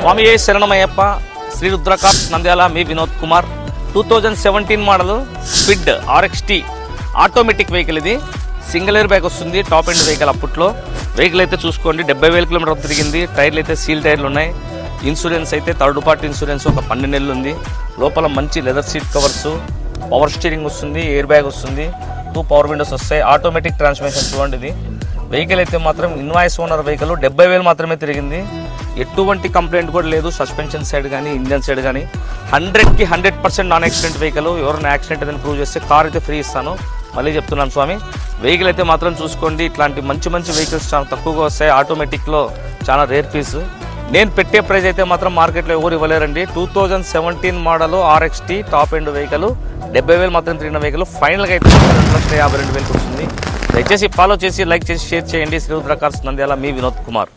స్వామి శరణమయ్యప్ప. శ్రీ రుద్ర కార్స్ నంద్యాల. మీ వినోద్ కుమార్. 2017 మోడల్ స్పిడ్ RXT ఆటోమేటిక్ వెహికల్. ఇది సింగిల్ ఎయిర్ బ్యాగ్ వస్తుంది. Top end vehicle. అప్పట్లో వెహికల్ అయితే చూసుకోండి 70,000 కిలోమీటర్ తిరిగింది. టైర్లు అయితే సీల్ టైర్లు ఉన్నాయి. ఇన్సూరెన్స్ అయితే థర్డ్ పార్టీ ఇన్సూరెన్స్ ఒక 12 నెలలు ఉంది. లోపల మంచి leather seat covers, power steering వస్తుంది, ఎయిర్ బ్యాగ్ వస్తుంది, 2 పవర్ విండోస్ వస్తాయి, ఆటోమేటిక్ ట్రాన్స్మిషన్. చూడండి ఇది వెహికల్ అయితే మాత్రం ఇన్వాయిస్ ఓనర్ వెహికల్. 70,000 మాత్రమే తిరిగింది. ఎటువంటి కంప్లైంట్ కూడా లేదు. సస్పెన్షన్ సైడ్ కానీ ఇంజన్ సైడ్ కానీ 100కి 100% నాన్ యాక్సిడెంట్ వెహికల్. ఎవరైనా యాక్సిడెంట్ అని ప్రూవ్ చేస్తే కార్ అయితే ఫ్రీ ఇస్తాను. మళ్ళీ చెప్తున్నాను స్వామి, వెహికల్ అయితే మాత్రం చూసుకోండి. ఇట్లాంటి మంచి మంచి వెహికల్స్ చాలా తక్కువగా వస్తాయి. ఆటోమేటిక్లో చాలా రేర్ పీస్. నేను పెట్టే ప్రైస్ అయితే మాత్రం మార్కెట్లో ఎవరు ఇవ్వలేరండి. 2017 model RXT top end vehicle. 70,000 మాత్రం తిరిగిన వెహికల్. ఫైనల్గా అయితే 2,52,000 వస్తుంది. దయచేసి ఫాలో చేసి లైక్ చేసి షేర్ చేయండి. శ్రీ రుద్ర కార్స్ నంద్యాల. మీ వినోద్ కుమార్.